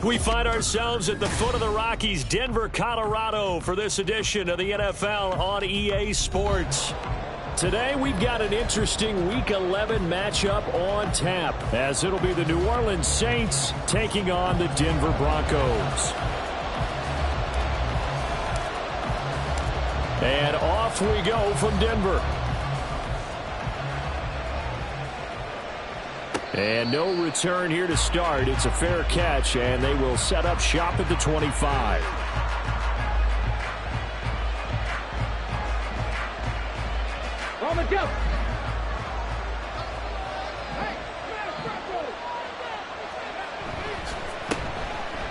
We find ourselves at the foot of the Rockies, Denver, Colorado, for this edition of the NFL on EA Sports. Today, we've got an interesting Week 11 matchup on tap, as it'll be the New Orleans Saints taking on the Denver Broncos. And off we go from Denver. And no return here to start. It's a fair catch, and they will set up shop at the 25. Go.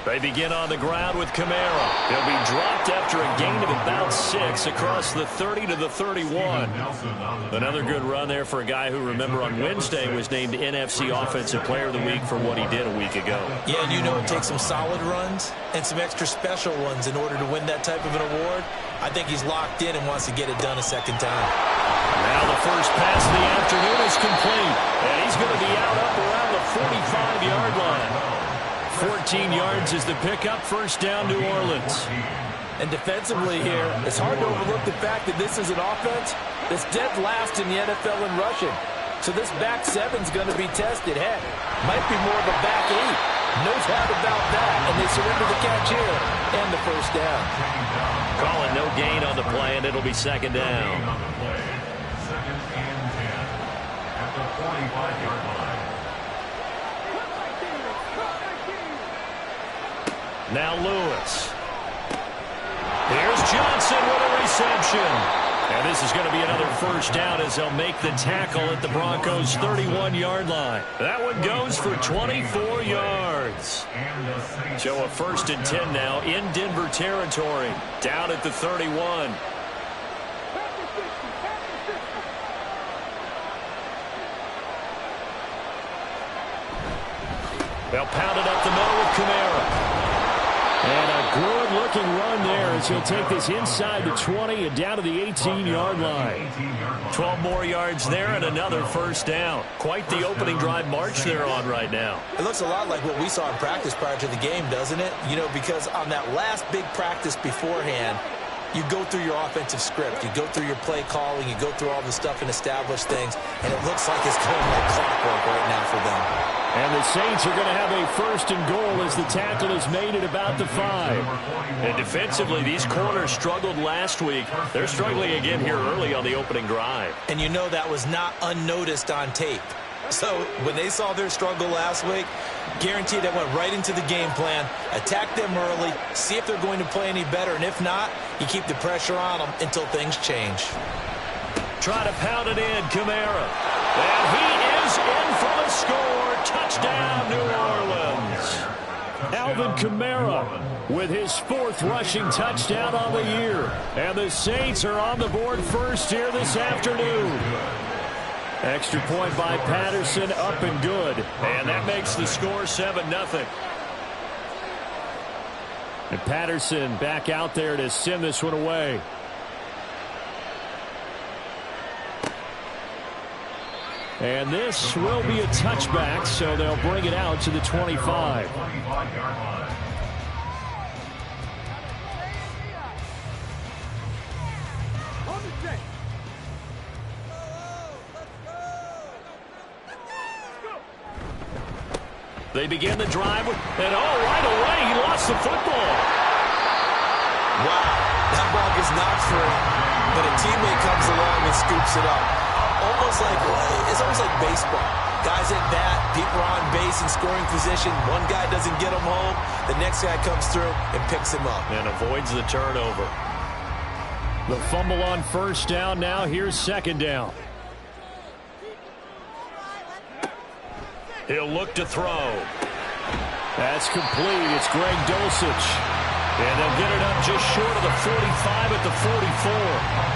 They begin on the ground with Kamara. He'll be dropped after a gain of about 6 across the 30 to the 31. Another good run there for a guy who, remember, on Wednesday was named NFC Offensive Player of the Week for what he did a week ago. Yeah, and you know it takes some solid runs and some extra special ones in order to win that type of an award. I think he's locked in and wants to get it done a second time. Now the first pass of the afternoon is complete, and he's going to be out up around the 45-yard line. 14 yards is the pickup, first down, New Orleans. And defensively here, it's hard to overlook the fact that this is an offense that's dead last in the NFL in rushing. So this back seven's going to be tested. Heck, might be more of a back eight. No doubt about that. And they surrender the catch here and the first down. Calling no gain on the play, and it'll be second down. Second and 10 at the 45-yard line. Now Lewis. Here's Johnson with a reception. And this is going to be another first down as they'll make the tackle at the Broncos' 31-yard line. That one goes for 24 yards. So a first and 10 now in Denver territory. Down at the 31. They'll pound it up the middle with Kamara. And a good-looking run there as he'll take this inside the 20 and down to the 18-yard line. 12 more yards there and another first down. Quite the opening drive march they're on right now. It looks a lot like what we saw in practice prior to the game, doesn't it? You know, because on that last big practice beforehand, you go through your offensive script. You go through your play calling. You go through all the stuff and establish things. And it looks like it's going like clockwork right now for them. And the Saints are going to have a first and goal as the tackle is made at about the 5. And defensively, these corners struggled last week. They're struggling again here early on the opening drive. And you know that was not unnoticed on tape. So when they saw their struggle last week, guaranteed that went right into the game plan. Attack them early, see if they're going to play any better. And if not, you keep the pressure on them until things change. Try to pound it in, Kamara. And he is in for the score. Touchdown, New Orleans. Alvin Kamara with his 4th rushing touchdown on the year. And the Saints are on the board first here this afternoon. Extra point by Patterson, up and good. And that makes the score 7-0. And Patterson back out there to send this one away. And this will be a touchback, so they'll bring it out to the 25. They begin the drive, and right away, he lost the football. Wow, that ball gets knocked free, but a teammate comes along and scoops it up. It's almost like baseball. Guys at bat, people are on base in scoring position. One guy doesn't get him home. The next guy comes through and picks him up. And avoids the turnover. The fumble on first down. Now here's second down. He'll look to throw. That's complete. It's Greg Dulcich. And they'll get it up just short of the 45 at the 44.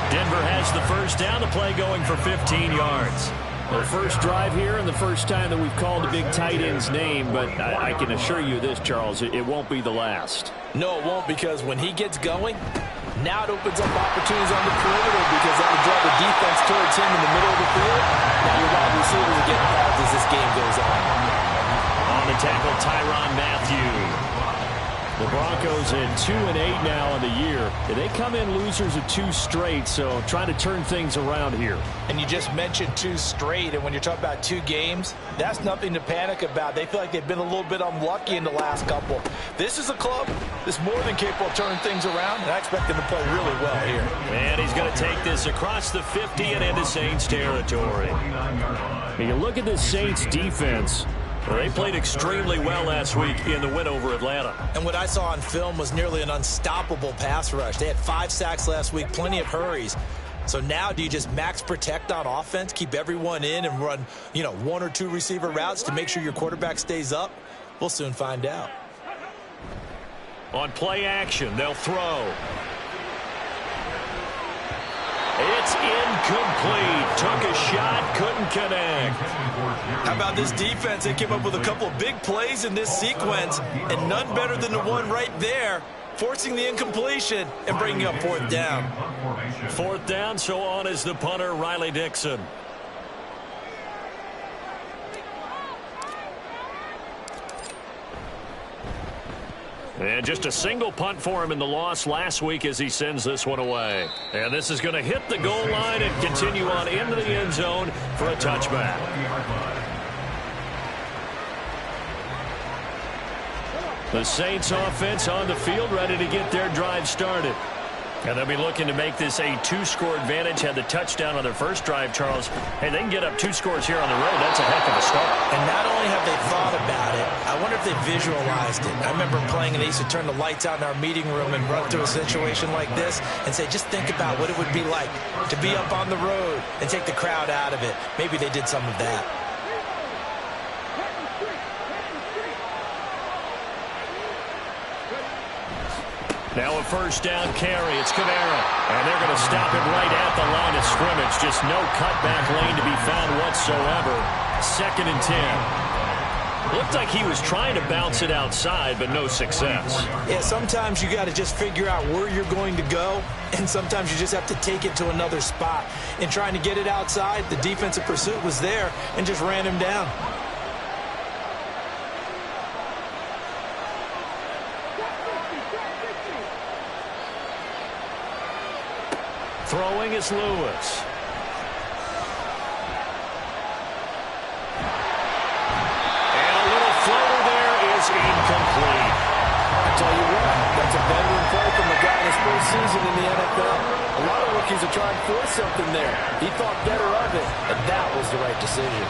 Denver has the first down. The play going for 15 yards. Their first drive here and the first time that we've called the big tight end's name, but I can assure you this, Charles, it won't be the last. No, it won't, because when he gets going, now it opens up opportunities on the perimeter because that will draw the defense towards him in the middle of the field. Now your wide receivers are getting involved as this game goes on. On on the tackle, Tyrann Mathieu. The Broncos at 2-8 now on the year. They come in losers of 2 straight, so trying to turn things around here. And you just mentioned 2 straight, and when you're talking about 2 games, that's nothing to panic about. They feel like they've been a little bit unlucky in the last couple. This is a club that's more than capable of turning things around, and I expect them to play really well here. And he's going to take this across the 50 and into Saints territory. And you look at this Saints defense. Well, they played extremely well last week in the win over Atlanta. And what I saw on film was nearly an unstoppable pass rush. They had 5 sacks last week, plenty of hurries. So now do you just max protect on offense, keep everyone in and run, 1 or 2 receiver routes to make sure your quarterback stays up? We'll soon find out. On play action, they'll throw. It's incomplete. Took a shot, couldn't connect. How about this defense? They came up with a couple of big plays in this sequence, and none better than the one right there, forcing the incompletion and bringing up 4th down. 4th down, so on is the punter, Riley Dixon. And just a single punt for him in the loss last week as he sends this one away. And this is going to hit the goal line and continue on into the end zone for a touchback. The Saints offense on the field, ready to get their drive started. And they'll be looking to make this a 2-score advantage. Had the touchdown on their first drive, Charles. Hey, they can get up 2 scores here on the road. That's a heck of a start. And not only have they thought about it, I wonder if they visualized it. I remember playing, and they used to turn the lights out in our meeting room and run through a situation like this and say, just think about what it would be like to be up on the road and take the crowd out of it. Maybe they did some of that. Now a 1st down carry. It's Kamara. And they're going to stop him right at the line of scrimmage. Just no cutback lane to be found whatsoever. 2nd and 10. Looked like he was trying to bounce it outside, but no success. Yeah, sometimes you got to just figure out where you're going to go, and sometimes you just have to take it to another spot. In trying to get it outside, the defensive pursuit was there and just ran him down. Throwing is Lewis. And a little floater there is incomplete. I tell you what, that's a veteran play from a guy in his first season in the NFL. A lot of rookies are trying to force something there. He thought better of it, and that was the right decision.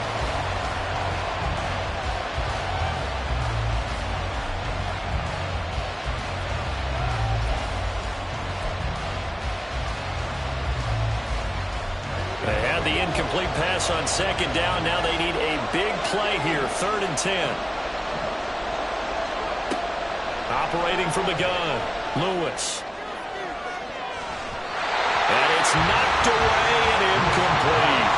They had the incomplete pass on 2nd down. Now they need a big play here. 3rd and 10. Operating from the gun, Lewis. And it's knocked away and incomplete.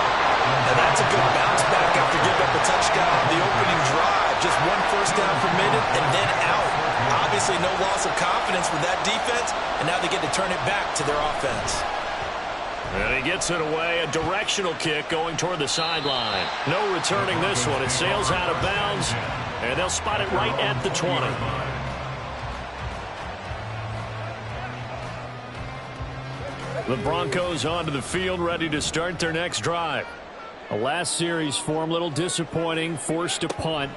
And that's a good bounce back after giving up a touchdown on the opening drive. Just 1 first down permitted and then out. Obviously no loss of confidence with that defense, and now they get to turn it back to their offense. And he gets it away, a directional kick going toward the sideline. No returning this one. It sails out of bounds, and they'll spot it right at the 20. The Broncos onto the field, ready to start their next drive. The last series for them, a little disappointing, forced a punt.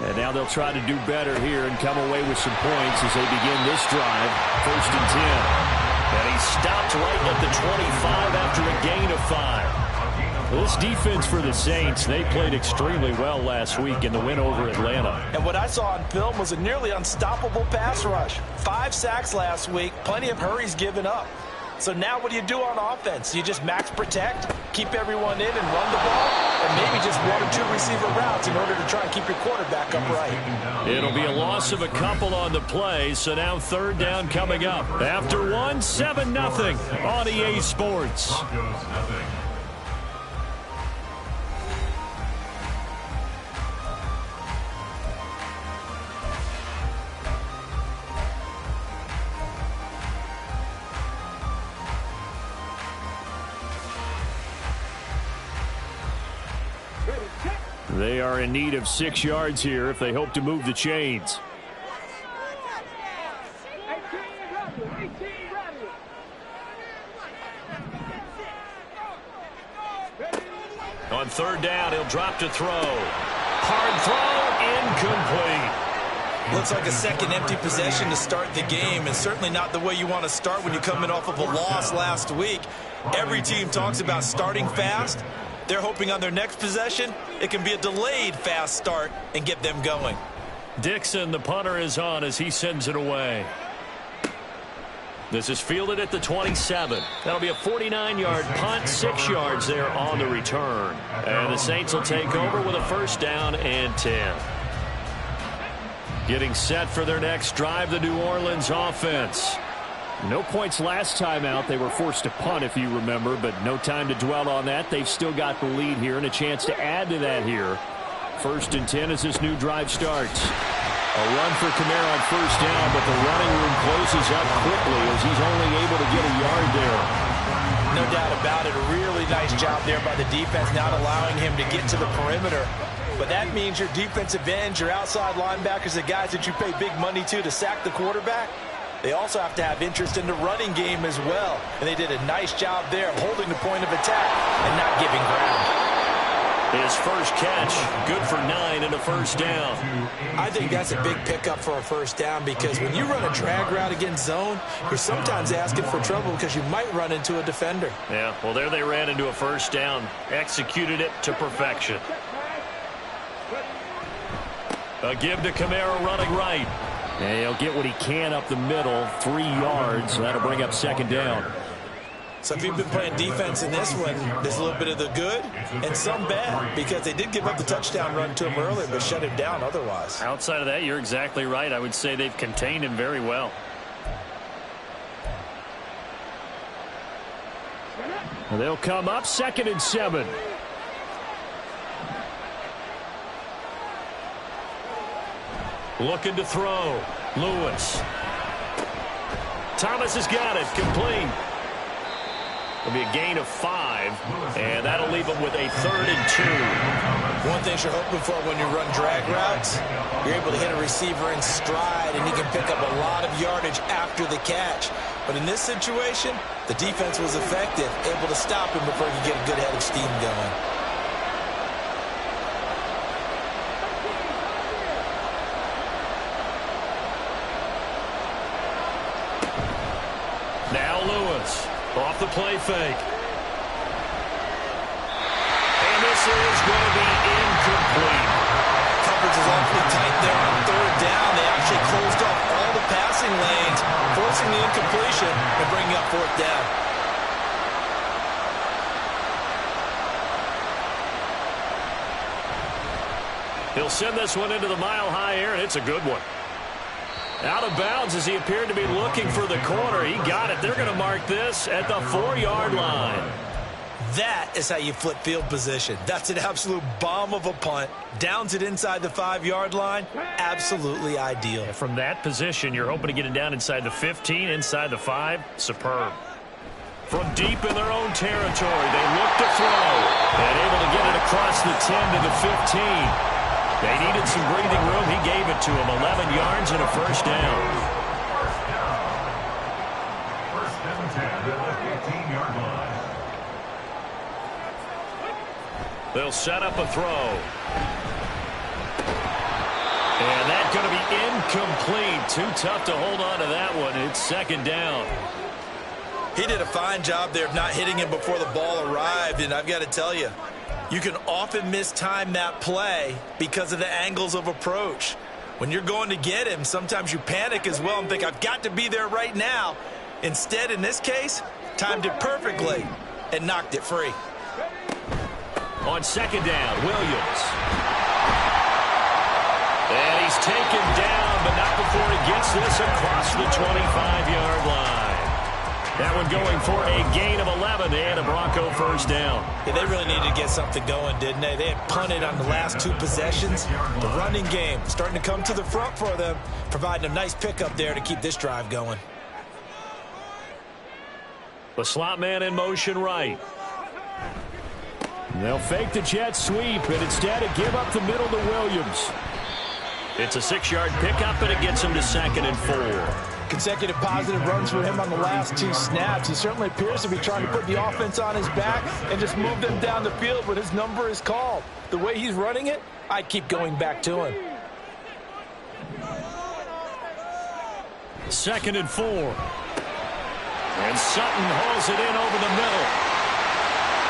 And now they'll try to do better here and come away with some points as they begin this drive. 1st and 10. And he stopped right at the 25 after a gain of 5. This defense for the Saints, they played extremely well last week in the win over Atlanta. And what I saw on film was a nearly unstoppable pass rush. 5 sacks last week, plenty of hurries given up. So now what do you do on offense? You just max protect, keep everyone in and run the ball, or maybe just 1 or 2 receiver routes in order to try and keep your quarterback upright. It'll be a loss of a couple on the play, so now 3rd down coming up. After 1, 7-0 on EA Sports. They are in need of 6 yards here if they hope to move the chains. On 3rd down, he'll drop to throw. Hard throw, incomplete. Looks like a second empty possession to start the game, and certainly not the way you want to start when you're coming off of a loss last week. Every team talks about starting fast. They're hoping on their next possession, it can be a delayed fast start and get them going. Dixon, the punter, is on as he sends it away. This is fielded at the 27. That'll be a 49-yard punt, 6 yards there on the return. And the Saints will take over with a 1st down and 10. Getting set for their next drive, the New Orleans offense. No points last time out. They were forced to punt, if you remember, but no time to dwell on that. They've still got the lead here and a chance to add to that here. 1st and 10 as this new drive starts. A run for Kamara on 1st down, but the running room closes up quickly as he's only able to get a yard there. No doubt about it. A really nice job there by the defense, not allowing him to get to the perimeter. But that means your defensive ends, your outside linebackers, the guys that you pay big money to sack the quarterback, they also have to have interest in the running game as well. And they did a nice job there of holding the point of attack and not giving ground. His first catch, good for 9 and a 1st down. I think that's a big pickup for a 1st down because when you run a drag route against zone, you're sometimes asking for trouble because you might run into a defender. Yeah, well, there they ran into a 1st down. Executed it to perfection. A give to Kamara running right. And he'll get what he can up the middle, 3 yards. That'll bring up 2nd down. So if you've been playing defense in this one, there's a little bit of the good and some bad because they did give up the touchdown run to him earlier but shut him down otherwise. Outside of that, you're exactly right. I would say they've contained him very well. They'll come up 2nd and 7. Looking to throw. Lewis. Thomas has got it. Complete. It'll be a gain of 5, and that'll leave them with a 3rd and 2. One thing you're hoping for when you run drag routes, you're able to hit a receiver in stride, and he can pick up a lot of yardage after the catch. But in this situation, the defense was effective, able to stop him before he could get a good head of steam going. Now Lewis. Off the play fake. And this is going to be incomplete. Coverage is awfully tight there on 3rd down. They actually closed off all the passing lanes, forcing the incompletion and bringing up 4th down. He'll send this one into the mile-high air, and it's a good one. Out of bounds as he appeared to be looking for the corner. He got it. They're going to mark this at the 4-yard line. That is how you flip field position. That's an absolute bomb of a punt. Downs it inside the 5-yard line. Absolutely ideal. From that position, you're hoping to get it down inside the 15, inside the 5. Superb. From deep in their own territory, they look to throw. And able to get it across the 10 to the 15. They needed some breathing room. He gave it to him. 11 yards and a 1st down. 1st and 10 at the 15-yard line. They'll set up a throw. And that's going to be incomplete. Too tough to hold on to that one. It's 2nd down. He did a fine job there of not hitting him before the ball arrived. And I've got to tell you, you can often mistime that play because of the angles of approach. When you're going to get him, sometimes you panic as well and think, I've got to be there right now. Instead, in this case, timed it perfectly and knocked it free. On 2nd down, Williams. And he's taken down, but not before he gets this across the 25-yard line. That one going for a gain of 11 and a Bronco 1st down. Yeah, they really needed to get something going, didn't they? They had punted on the last 2 possessions. The running game starting to come to the front for them, providing a nice pickup there to keep this drive going. The slot man in motion right. They'll fake the jet sweep, and instead give up the middle to Williams. It's a 6-yard pickup, and it gets him to 2nd and 4. Consecutive positive runs for him on the last 2 snaps. He certainly appears to be trying to put the offense on his back and just move them down the field when his number is called. The way he's running it, I keep going back to him. 2nd and 4. And Sutton hauls it in over the middle.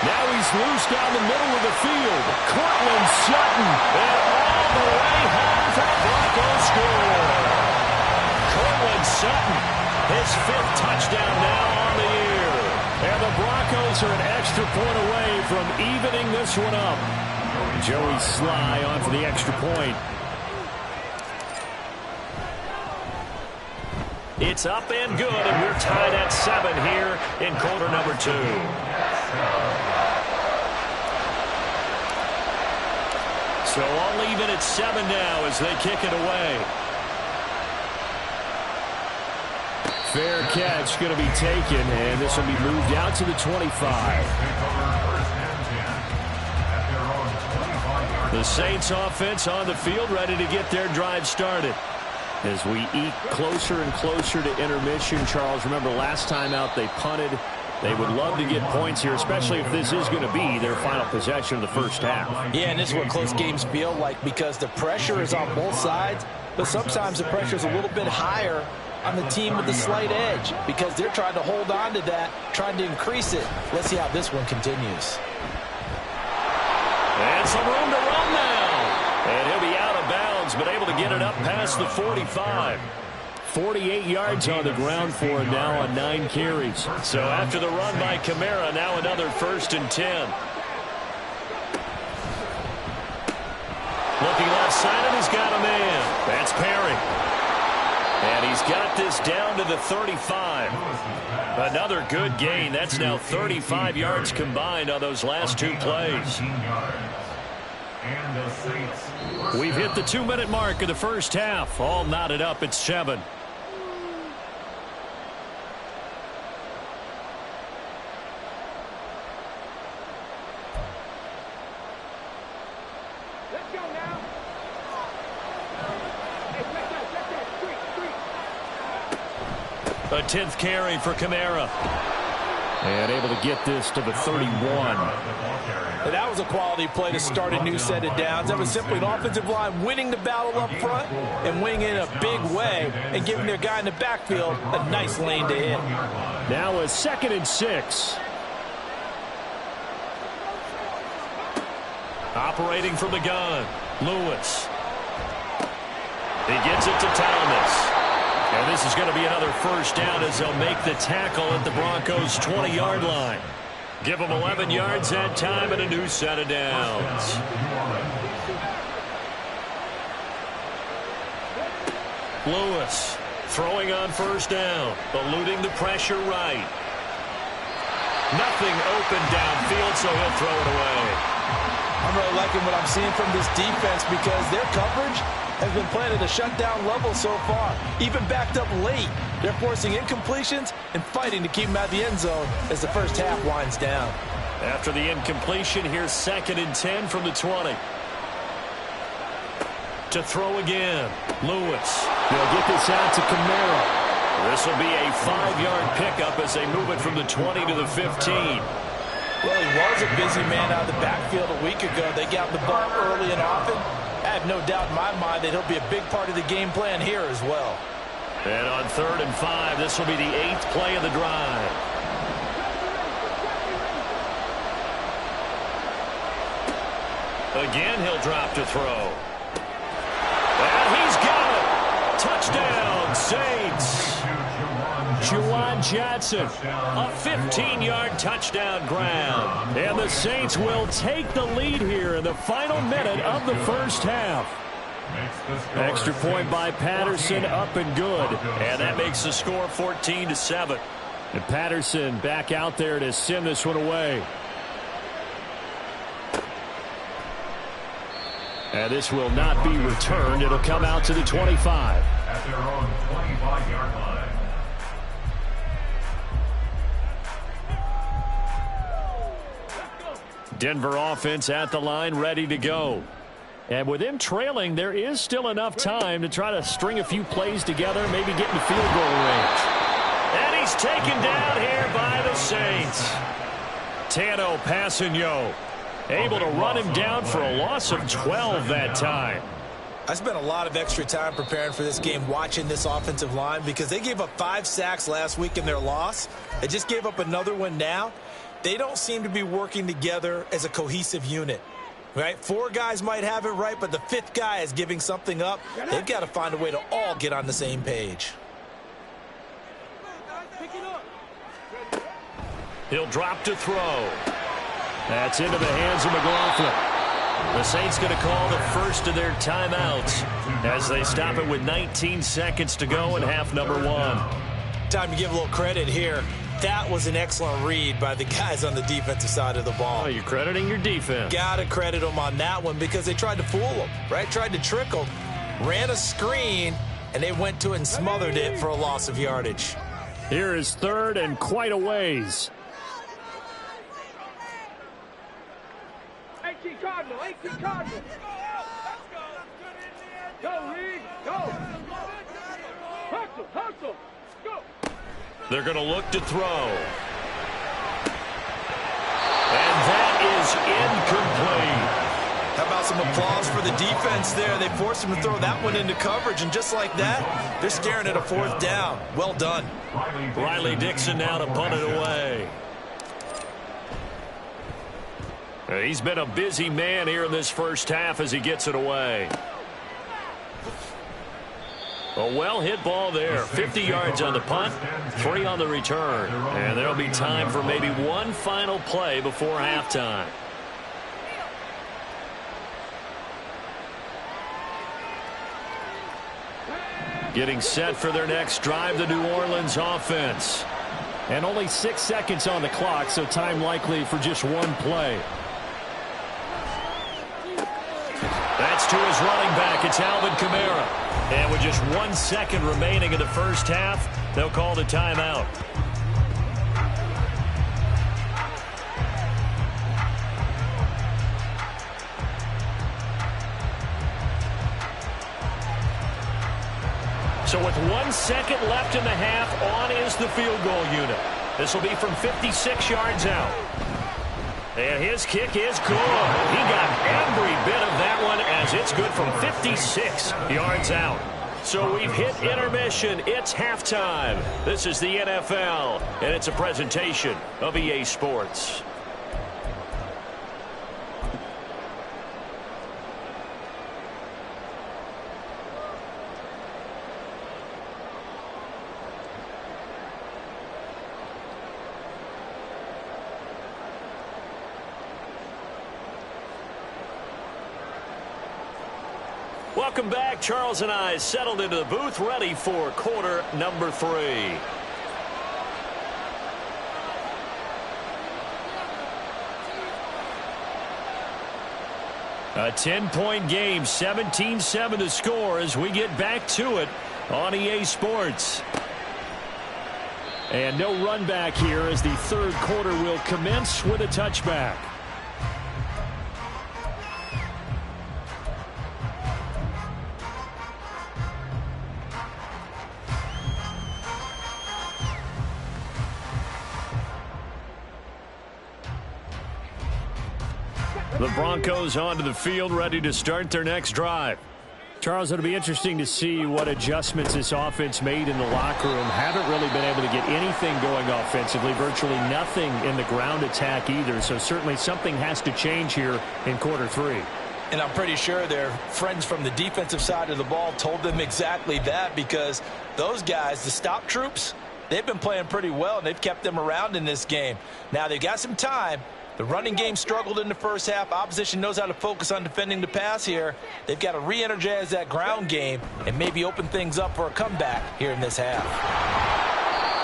Now he's loose down the middle of the field. Cortland Sutton. And all the way home for the Broncos score. Cortland Sutton, his 5th touchdown now on the year. And the Broncos are an extra point away from evening this one up. Joey Sly on for the extra point. It's up and good, and we're tied at 7 here in quarter number 2. So all even at 7 now as they kick it away. Fair catch going to be taken, and this will be moved out to the 25. The Saints offense on the field ready to get their drive started. As we eke closer and closer to intermission, Charles, remember last time out they punted. They would love to get points here, especially if this is going to be their final possession of the first half. Yeah, and this is what close games feel like because the pressure is on both sides, but sometimes the pressure is a little bit higher on the team with the slight edge because they're trying to hold on to that, trying to increase it. Let's see how this one continues. And some room to run now. And he'll be out of bounds, but able to get it up past the 45. 48 yards on the ground for him now on 9 carries. So after the run by Kamara, now another 1st and 10. Looking left side, and he's got a man. That's Perry. And he's got this down to the 35. Another good gain. That's now 35 yards combined on those last 2 plays. We've hit the 2-minute mark of the first half. All knotted up at 7. A 10th carry for Kamara. And able to get this to the 31. And that was a quality play to start a new set of downs. That was simply an offensive line winning the battle up front and winning in a big way and giving their guy in the backfield a nice lane to hit. Now a 2nd and 6. Operating from the gun, Lewis. He gets it to Thomas. And this is going to be another first down as they'll make the tackle at the Broncos' 20-yard line. Give them 11 yards that time and a new set of downs. Lewis throwing on first down, eluding the pressure right. Nothing open downfield, so he'll throw it away. I'm really liking what I'm seeing from this defense because their coverage has been playing at a shutdown level so far. Even backed up late, they're forcing incompletions and fighting to keep them out of the end zone as the first half winds down. After the incompletion, here's 2nd and 10 from the 20. To throw again, Lewis. They'll get this out to Kamara. This will be a 5-yard pickup as they move it from the 20 to the 15. Well, he was a busy man out of the backfield a week ago. They got the ball early and often. I have no doubt in my mind that he'll be a big part of the game plan here as well. And on 3rd and 5, this will be the 8th play of the drive. Again, he'll drop to throw. And he's got it. Touchdown, Saints. Juwan Johnson, a 15-yard touchdown grab. And the Saints will take the lead here in the final minute of the first half. Extra point by Patterson, up and good. And that makes the score 14-7. And Patterson back out there to send this one away. And this will not be returned. It'll come out to the 25. At their own 25-yard line. Denver offense at the line, ready to go. And with them trailing, there is still enough time to try to string a few plays together, maybe get in the field goal range. And he's taken down here by the Saints. Tano Passanio able to run him down for a loss of 12 that time. I spent a lot of extra time preparing for this game watching this offensive line because they gave up 5 sacks last week in their loss. They just gave up another one now. They don't seem to be working together as a cohesive unit. Right? 4 guys might have it right, but the 5th guy is giving something up. They've got to find a way to all get on the same page. He'll drop to throw. That's into the hands of McLaughlin. The Saints going to call the first of their timeouts as they stop it with 19 seconds to go in half number 1. Time to give a little credit here. That was an excellent read by the guys on the defensive side of the ball. Oh, you're crediting your defense. Got to credit them on that one because they tried to fool them, right? Tried to trick them, ran a screen, and they went to it and smothered it for a loss of yardage. Here is 3rd and quite a ways. 18 Cardinal, 18 Cardinal. Go, Reed, go. Hustle, hustle, go. They're going to look to throw. And that is incomplete. How about some applause for the defense there? They forced him to throw that one into coverage, and just like that, they're staring at a 4th down. Well done. Riley Dixon now to punt it away. He's been a busy man here in this first half as he gets it away. A well-hit ball there. 50 yards on the punt, 3 on the return. And there'll be time for maybe one final play before halftime. Getting set for their next drive, the New Orleans offense. And only 6 seconds on the clock, so time likely for just one play. That's to his running back. It's Alvin Kamara. And with just 1 second remaining in the first half, they'll call the timeout. So with 1 second left in the half, on is the field goal unit. This will be from 56 yards out. And his kick is good. He got every bit of that one as it's good from 56 yards out. So we've hit intermission. It's halftime. This is the NFL, and it's a presentation of EA Sports. Welcome back. Charles and I settled into the booth, ready for quarter number 3. A 10-point game, 17-7 to score as we get back to it on EA Sports. And no run back here as the third quarter will commence with a touchback. The Broncos onto the field, ready to start their next drive. Charles, it'll be interesting to see what adjustments this offense made in the locker room. Haven't really been able to get anything going offensively, virtually nothing in the ground attack either. So certainly something has to change here in quarter 3. And I'm pretty sure their friends from the defensive side of the ball told them exactly that, because those guys, the stop troops, they've been playing pretty well, and they've kept them around in this game. Now, they've got some time. The running game struggled in the first half. Opposition knows how to focus on defending the pass here. They've got to re-energize that ground game and maybe open things up for a comeback here in this half.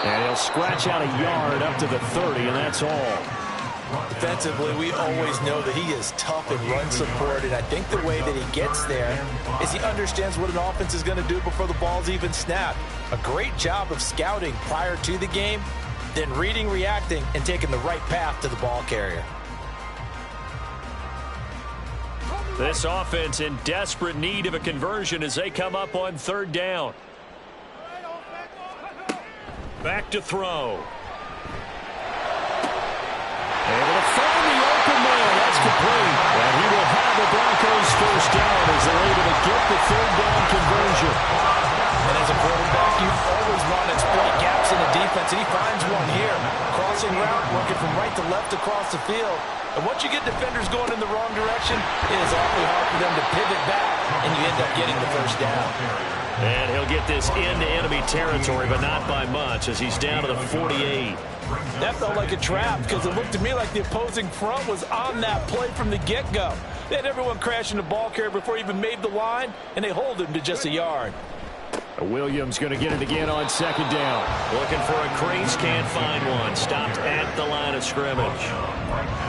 And he'll scratch out a yard up to the 30, and that's all. Defensively, we always know that he is tough in run support, and I think the way that he gets there is he understands what an offense is going to do before the ball's even snapped. A great job of scouting prior to the game, then reading, reacting, and taking the right path to the ball carrier. This offense in desperate need of a conversion as they come up on third down. Back to throw. Able to find the open man. That's complete. And he will have the Broncos first down as they're able to get the third down conversion. And as a quarterback, you always want to exploit gaps in the defense, and he finds one here. Crossing route, working from right to left across the field. And once you get defenders going in the wrong direction, it is awfully hard for them to pivot back, and you end up getting the first down. And he'll get this into enemy territory, but not by much as he's down to the 48. That felt like a trap because it looked to me like the opposing front was on that play from the get-go. They had everyone crashing the ball carrier before he even made the line, and they hold him to just a yard. Williams going to get it again on second down. Looking for a crease, can't find one. Stopped at the line of scrimmage.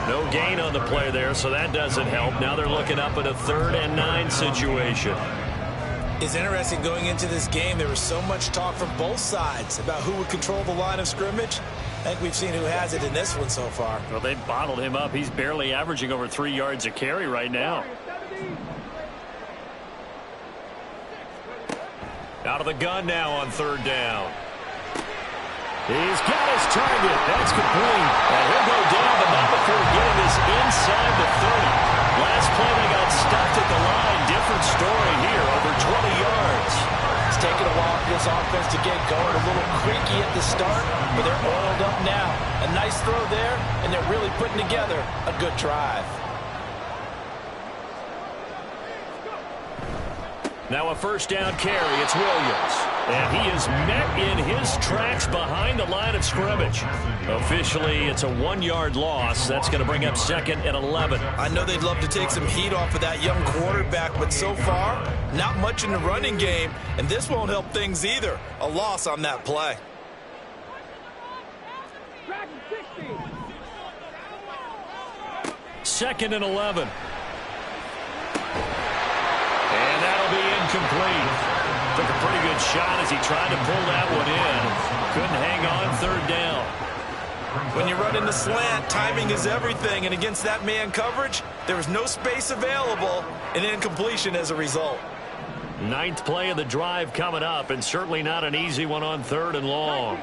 No gain on the play there, so that doesn't help. Now they're looking up at a 3rd and 9 situation. It's interesting going into this game. There was so much talk from both sides about who would control the line of scrimmage. I think we've seen who has it in this one so far. Well, they've bottled him up. He's barely averaging over 3 yards a carry right now. Out of the gun now on third down. He's got his target. That's complete. And he'll go down, but not before getting this inside the 30. Last play they got stuffed at the line. Different story here, over 20 yards. It's taken a while for this offense to get going. A little creaky at the start, but they're oiled up now. A nice throw there, and they're really putting together a good drive. Now a first down carry. It's Williams. And he is met in his tracks behind the line of scrimmage. Officially, it's a 1-yard loss. That's going to bring up 2nd and 11. I know they'd love to take some heat off of that young quarterback, but so far, not much in the running game, and this won't help things either. A loss on that play. Second and 11. And that'll be incomplete. Took a pretty good shot as he tried to pull that one in. Couldn't hang on third down. When you run in the slant, timing is everything, and against that man coverage, there was no space available, and incompletion as a result. 9th play of the drive coming up, and certainly not an easy one on 3rd and long.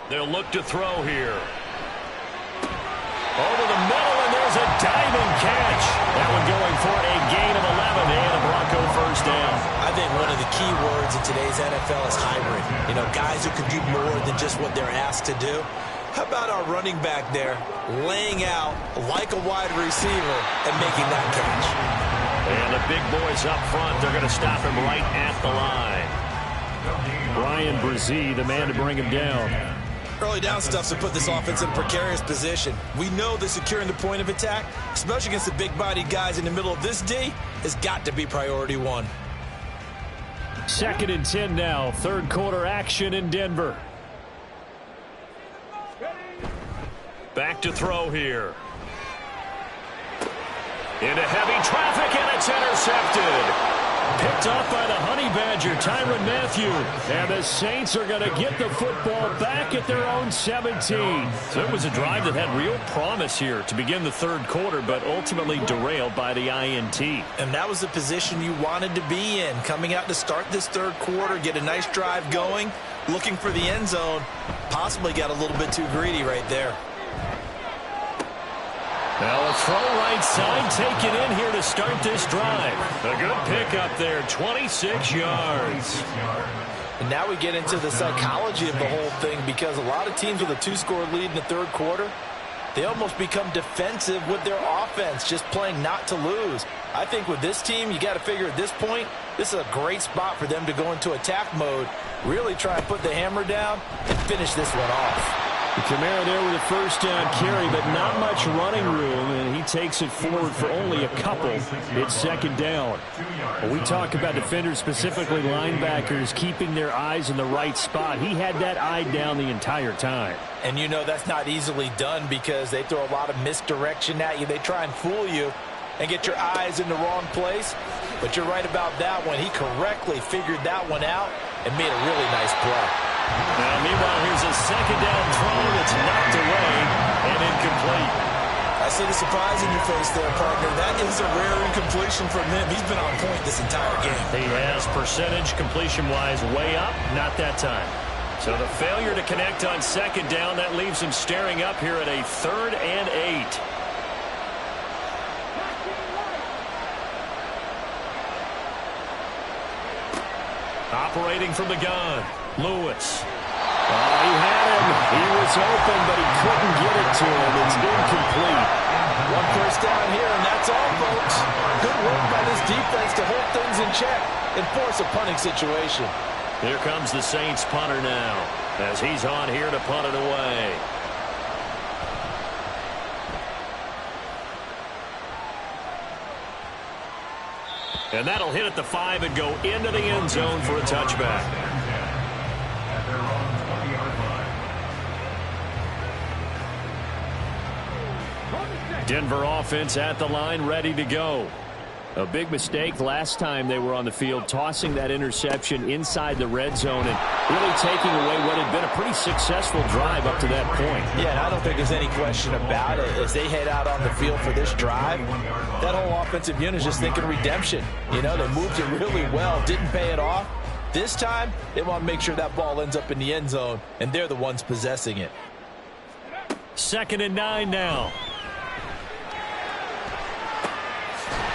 They'll look to throw here. Over the middle, and there's a diving catch. That one going for a gain of 11 and a Bronco first down. I think one of the key words in today's NFL is hybrid. You know, guys who can do more than just what they're asked to do. How about our running back there laying out like a wide receiver and making that catch? And the big boys up front, they're going to stop him right at the line. Brian Brzee, the man to bring him down. Early down stuff's to put this offense in a precarious position. We know that securing the point of attack, especially against the big-bodied guys in the middle of this D, has got to be priority 1. 2nd and 10 now. 3rd quarter action in Denver. Back to throw here. Into heavy traffic, and it's intercepted. Picked up by the Honey Badger, Tyrann Mathieu. And the Saints are going to get the football back at their own 17. So it was a drive that had real promise here to begin the 3rd quarter, but ultimately derailed by the INT. And that was the position you wanted to be in. Coming out to start this 3rd quarter, get a nice drive going, looking for the end zone. Possibly got a little bit too greedy right there. Now a throw right side taken in here to start this drive. A good pickup there, 26 yards. And now we get into the psychology of the whole thing because a lot of teams with a 2-score lead in the 3rd quarter, they almost become defensive with their offense, just playing not to lose. I think with this team, you got to figure at this point, this is a great spot for them to go into attack mode, really try and put the hammer down and finish this one off. Kamara there with a first down carry, but not much running room, and he takes it forward for only a couple. It's 2nd down. When we talk about defenders, specifically linebackers, keeping their eyes in the right spot, he had that eye down the entire time. And you know that's not easily done because they throw a lot of misdirection at you. They try and fool you and get your eyes in the wrong place. But you're right about that one. He correctly figured that one out and made a really nice play. Now, meanwhile, here's a second down throw that's knocked away and incomplete. I see the surprise in your face there, partner. That is a rare incompletion from him. He's been on point this entire game. He has percentage completion-wise way up, not that time. So the failure to connect on second down, that leaves him staring up here at a 3rd and 8. Operating from the gun, Lewis. Oh, he had him. He was open, but he couldn't get it to him. It's incomplete. 1 first down here, and that's all, folks. Good work by this defense to hold things in check and force a punting situation. Here comes the Saints punter now, as he's on here to punt it away. And that'll hit at the 5 and go into the end zone for a touchback. At their own 20-yard line. Denver offense at the line, ready to go. A big mistake last time they were on the field, tossing that interception inside the red zone and really taking away what had been a pretty successful drive up to that point. Yeah, and I don't think there's any question about it. As they head out on the field for this drive, that whole offensive unit is just thinking redemption. You know, they moved it really well, didn't pay it off. This time, they want to make sure that ball ends up in the end zone, and they're the ones possessing it. 2nd and 9 now.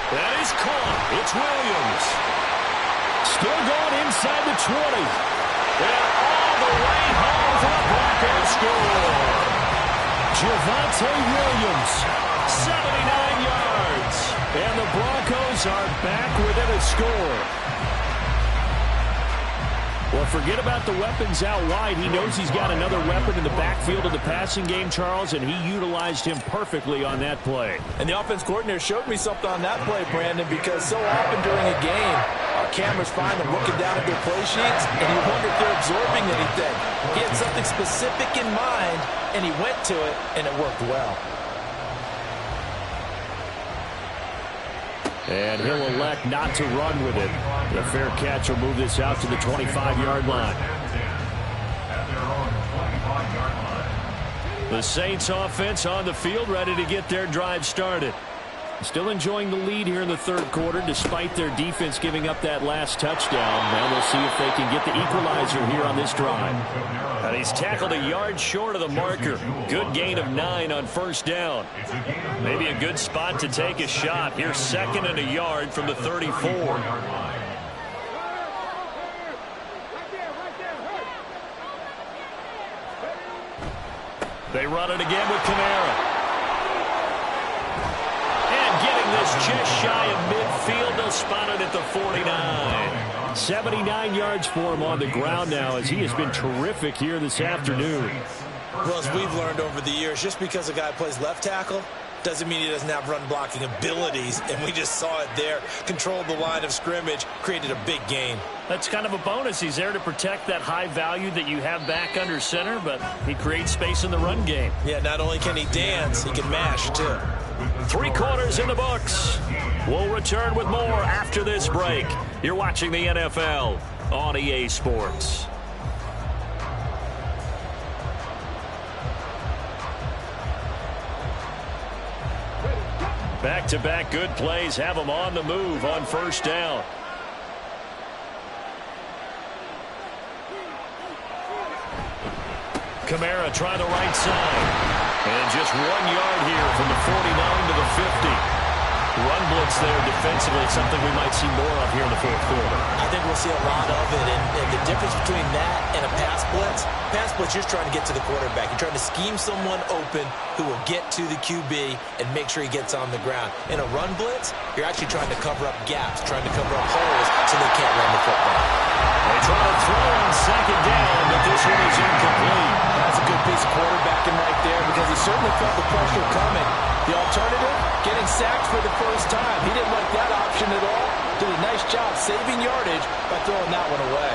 That is caught. It's Williams. Still going inside the 20. And all the way home for the Broncos score. Javonte Williams, 79 yards. And the Broncos are back within a score. Well, forget about the weapons out wide. He knows he's got another weapon in the backfield of the passing game, Charles, and he utilized him perfectly on that play. And the offense coordinator showed me something on that play, Brandon, because so often during a game, our cameras find them looking down at their play sheets, and you wonder if they're absorbing anything. He had something specific in mind, and he went to it, and it worked well. And he'll elect not to run with it. The fair catch will move this out to the 25-yard line. At their own 25-yard line. The Saints offense on the field, ready to get their drive started. Still enjoying the lead here in the 3rd quarter, despite their defense giving up that last touchdown. Now we'll see if they can get the equalizer here on this drive. And he's tackled a yard short of the marker. Good gain of 9 on 1st down. Maybe a good spot to take a shot. Here's 2nd and a yard from the 34. They run it again with Kamara. Getting this just shy of midfield. They'll spot it at the 49. 79 yards for him on the ground now, as he has been terrific here this afternoon. Well, as we've learned over the years, just because a guy plays left tackle doesn't mean he doesn't have run blocking abilities, and we just saw it there. Controlled the line of scrimmage, created a big gain. That's kind of a bonus. He's there to protect that high value that you have back under center, but he creates space in the run game. Yeah, not only can he dance, he can mash, too. 3 quarters in the books. We'll return with more after this break. You're watching the NFL on EA Sports. Back-to-back good plays have them on the move on 1st down. Kamara try the right side. And just 1 yard here from the 49 to the 50. Run blitz there defensively, something we might see more of here in the 4th quarter. I think we'll see a lot of it, and the difference between that and a pass blitz, you're just trying to get to the quarterback. You're trying to scheme someone open who will get to the QB and make sure he gets on the ground. In a run blitz, you're actually trying to cover up gaps, trying to cover up holes so they can't run the football. They try to throw on 2nd down, but this one is incomplete. That's a good piece of quarterbacking right there, because he certainly felt the pressure coming. The alternative, getting sacked for the first time. He didn't like that option at all. Did a nice job saving yardage by throwing that one away.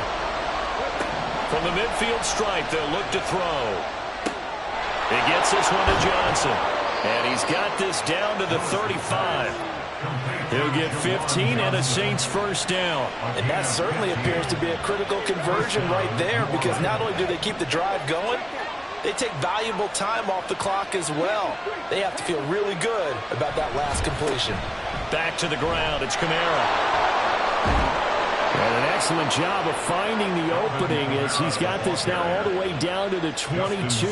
From the midfield stripe, they'll look to throw. He gets this one to Johnson. And he's got this down to the 35. He'll get 15 and a Saints first down. And that certainly appears to be a critical conversion right there, because not only do they keep the drive going, they take valuable time off the clock as well. They have to feel really good about that last completion. Back to the ground. It's Kamara. And an excellent job of finding the opening as he's got this now all the way down to the 22.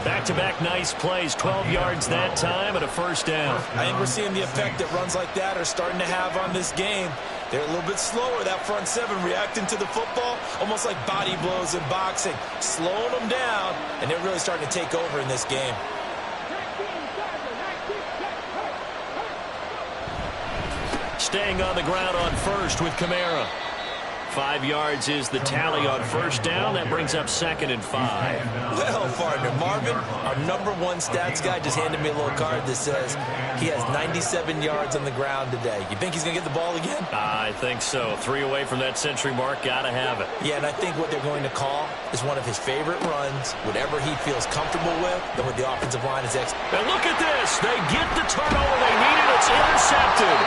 Back-to-back nice plays, 12 yards that time and a first down. I think we're seeing the effect that runs like that are starting to have on this game. They're a little bit slower, that front seven, reacting to the football, almost like body blows in boxing, slowing them down, and they're really starting to take over in this game. Staying on the ground on first with Kamara. 5 yards is the tally on first down. That brings up 2nd and 5. Well, partner, Marvin, our #1 stats guy, just handed me a little card that says he has 97 yards on the ground today. You think he's going to get the ball again? I think so. 3 away from that century mark. Got to have it. Yeah, and I think what they're going to call is one of his favorite runs, whatever he feels comfortable with, then with the offensive line is excellent. And look at this. They get the turnover they needed. It's intercepted.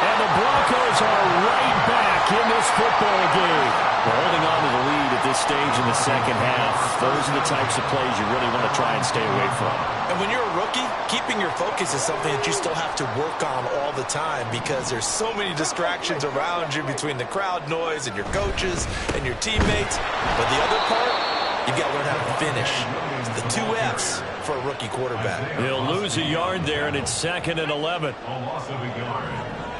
And the Broncos are right back in this football game. We're holding on to the lead at this stage in the second half. Those are the types of plays you really want to try and stay away from. And when you're a rookie, keeping your focus is something that you still have to work on all the time, because there's so many distractions around you between the crowd noise and your coaches and your teammates. But the other part, you've got to learn how to finish. It's the 2 F's for a rookie quarterback. He'll lose a yard there, and it's 2nd and 11. A loss of a yard.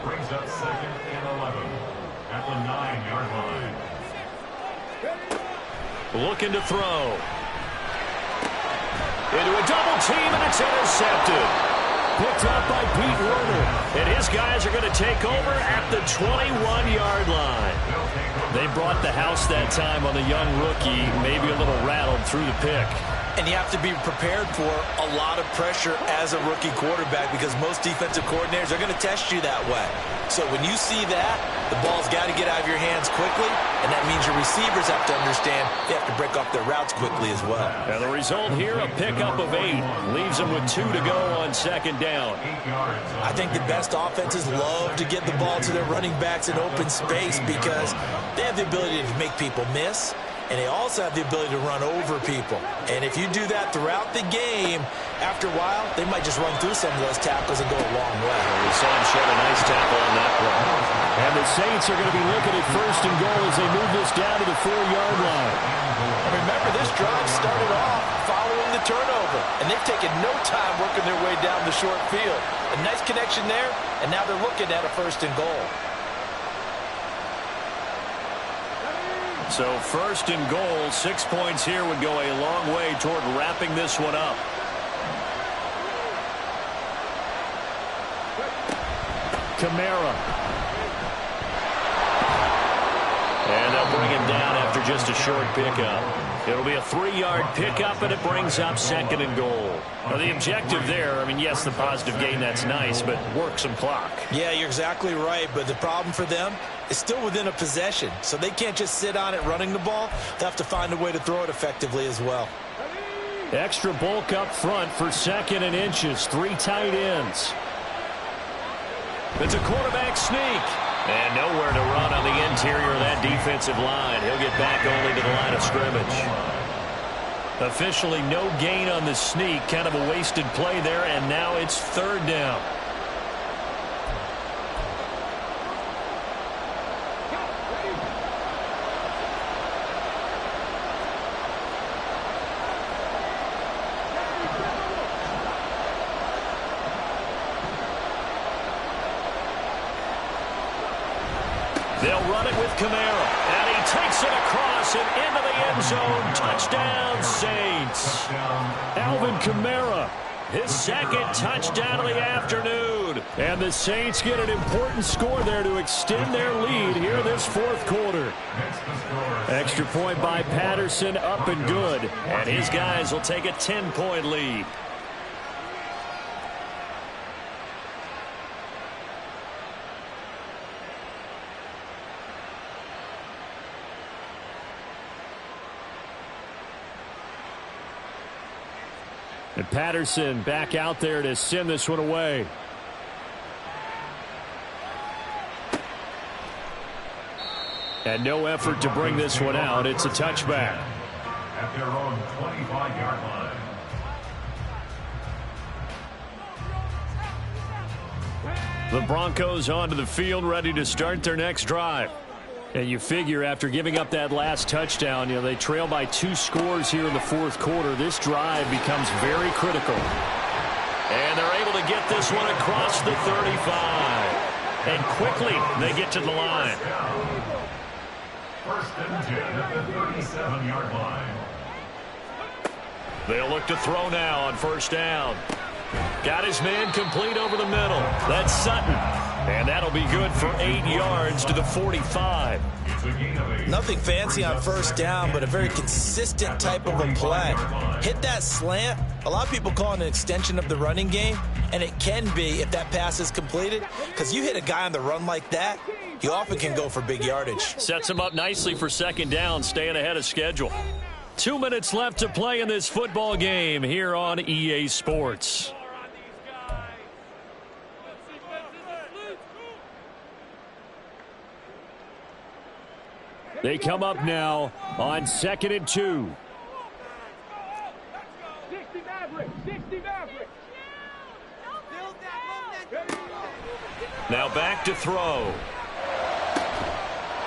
Brings up 2nd and 11 at the 9-yard line. Looking to throw. Into a double team, and it's intercepted. Picked up by Pete Werner. And his guys are going to take over at the 21-yard line. They brought the house that time on the young rookie, maybe a little rattled through the pick. And you have to be prepared for a lot of pressure as a rookie quarterback, because most defensive coordinators are going to test you that way. So when you see that, the ball's got to get out of your hands quickly, and that means your receivers have to understand they have to break off their routes quickly as well. And the result here, a pickup of 8. Leaves them with 2 to go on 2nd down. I think the best offenses love to get the ball to their running backs in open space, because they have the ability to make people miss, and they also have the ability to run over people. And if you do that throughout the game, after a while, they might just run through some of those tackles and go a long way. We saw him shed a nice tackle on that play. And the Saints are going to be looking at 1st and goal as they move this down to the 4-yard line. And remember, this drive started off following the turnover, and they've taken no time working their way down the short field. A nice connection there, and now they're looking at a 1st and goal. So 1st and goal, 6 points here would go a long way toward wrapping this one up. Kamara. And they'll bring him down after just a short pickup. It'll be a 3-yard pickup, and it brings up 2nd and goal. Now, the objective there, I mean, yes, the positive gain, that's nice, but work some clock. Yeah, you're exactly right, but the problem for them is still within a possession, so they can't just sit on it running the ball. They have to find a way to throw it effectively as well. Extra bulk up front for 2nd and inches. 3 tight ends. It's a quarterback sneak. And nowhere to run on the interior of that defensive line. He'll get back only to the line of scrimmage. Officially no gain on the sneak. Kind of a wasted play there, and now it's 3rd down. They'll run it with Kamara, and he takes it across and into the end zone. Touchdown, Saints. Alvin Kamara, his 2nd touchdown of the afternoon. And the Saints get an important score there to extend their lead here this 4th quarter. Extra point by Patterson, up and good. And his guys will take a 10-point lead. And Patterson back out there to send this one away. And no effort to bring this one out. It's a touchback. At their own 25-yard line. The Broncos onto the field, ready to start their next drive. And you figure after giving up that last touchdown, they trail by 2 scores here in the fourth quarter. This drive becomes very critical. And they're able to get this one across the 35. And quickly they get to the line. First and 10 at the 37-yard line. They'll look to throw now on first down. Got his man complete over the middle. That's Sutton. And that'll be good for 8 yards to the 45. Nothing fancy on first down, but a very consistent type of a play. Hit that slant. A lot of people call it an extension of the running game, and it can be if that pass is completed, because you hit a guy on the run like that, he often can go for big yardage. Sets him up nicely for second down, staying ahead of schedule. 2 minutes left to play in this football game here on EA Sports. They come up now on 2nd and 2. 60 Maverick, 60 Maverick. Now back to throw.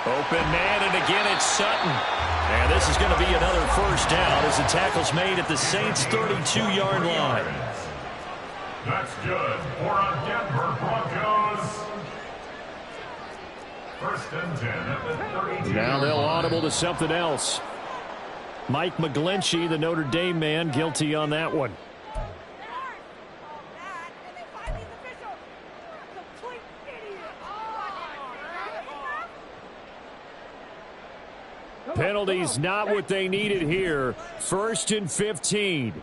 Open man, and again it's Sutton. And this is going to be another first down as the tackle's made at the Saints' 32-yard line. That's good for a Denver Broncos. First and 10 at the 32. Now they'll audible to something else. Mike McGlinchey, the Notre Dame man, guilty on that one. Penalties not what they needed here. 1st and 15.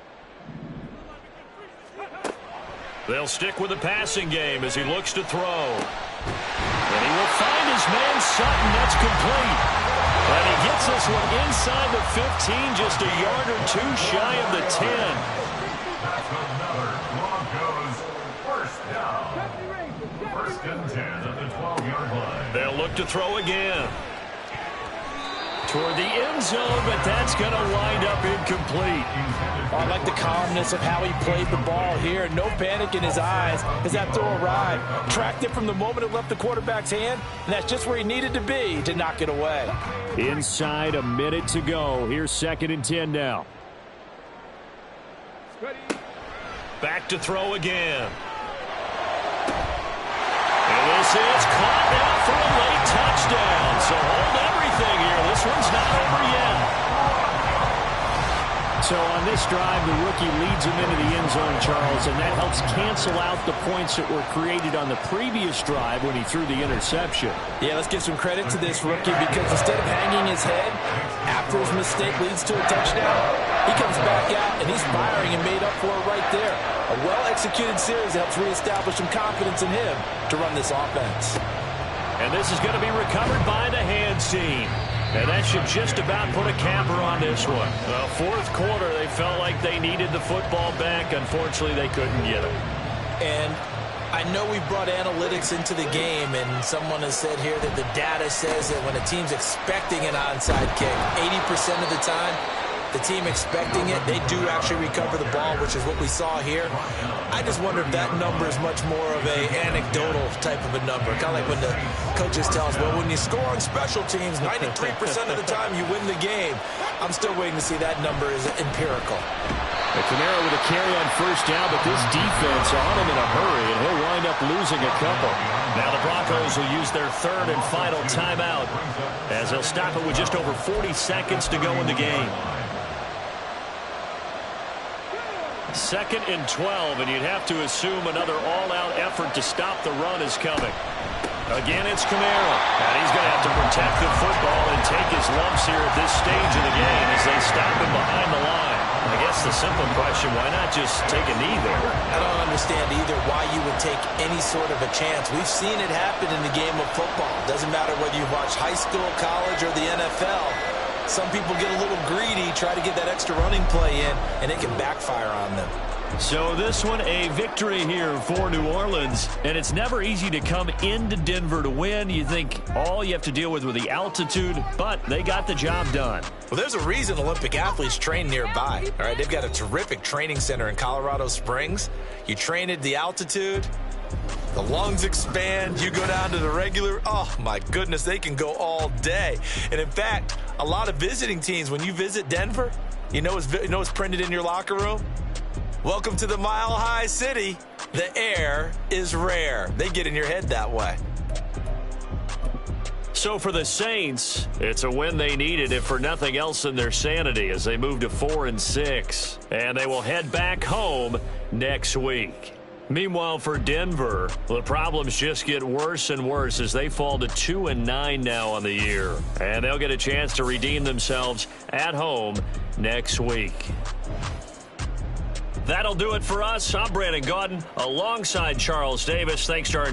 They'll stick with the passing game as he looks to throw. And he will find his man Sutton. That's complete. And he gets this one inside the 15, just a yard or 2 shy of the 10. That's another Broncos first down. First and 10 at the 12-yard line. They'll look to throw again. Toward the end zone, but that's going to wind up incomplete. Oh, I like the calmness of how he played the ball here. No panic in his eyes as that throw arrived. Tracked it from the moment it left the quarterback's hand, and that's just where he needed to be to knock it away. Inside a minute to go. Here's 2nd and 10 now. Back to throw again. And this is caught now for a late touchdown. So hold everything here. This one's not over yet. So on this drive, the rookie leads him into the end zone, Charles, and that helps cancel out the points that were created on the previous drive when he threw the interception. Yeah, let's give some credit to this rookie because instead of hanging his head after his mistake leads to a touchdown, he comes back out and he's firing and made up for it right there. A well-executed series helps reestablish some confidence in him to run this offense. And this is going to be recovered by the hands team. And that should just about put a capper on this one. Fourth quarter, they felt like they needed the football back. Unfortunately, they couldn't get it. And I know we brought analytics into the game, and someone has said here that the data says that when a team's expecting an onside kick, 80% of the time, the team expecting it, they do actually recover the ball, which is what we saw here. I just wonder if that number is much more of a anecdotal type of a number. Kind of like when the coaches tell us, well, when you score on special teams, 93% of the time you win the game. I'm still waiting to see that number is empirical. Camara with a carry on first down, but this defense on him in a hurry, and he'll wind up losing a couple. Now the Broncos will use their 3rd and final timeout as they'll stop it with just over 40 seconds to go in the game. 2nd and 12, and you'd have to assume another all-out effort to stop the run is coming. Again, it's Camara, and he's going to have to protect the football and take his lumps here at this stage of the game as they stop him behind the line. I guess the simple question, why not just take a knee there? I don't understand either why you would take any sort of a chance. We've seen it happen in the game of football. Doesn't matter whether you watch high school, college, or the NFL. Some people get a little greedy, try to get that extra running play in, and it can backfire on them. So this one, a victory here for New Orleans. And it's never easy to come into Denver to win. You think all you have to deal with the altitude, but they got the job done. Well, there's a reason Olympic athletes train nearby. All right, they've got a terrific training center in Colorado Springs. You train at the altitude, the lungs expand, you go down to the regular. Oh, my goodness, they can go all day. And, in fact, a lot of visiting teams, when you visit Denver, you know what's printed in your locker room? Welcome to the Mile High City. The air is rare. They get in your head that way. So for the Saints, it's a win they needed, if for nothing else than their sanity, as they move to 4-6. And they will head back home next week. Meanwhile, for Denver, the problems just get worse and worse as they fall to 2-9 now on the year. And they'll get a chance to redeem themselves at home next week. That'll do it for us. I'm Brandon Gaudin alongside Charles Davis. Thanks to our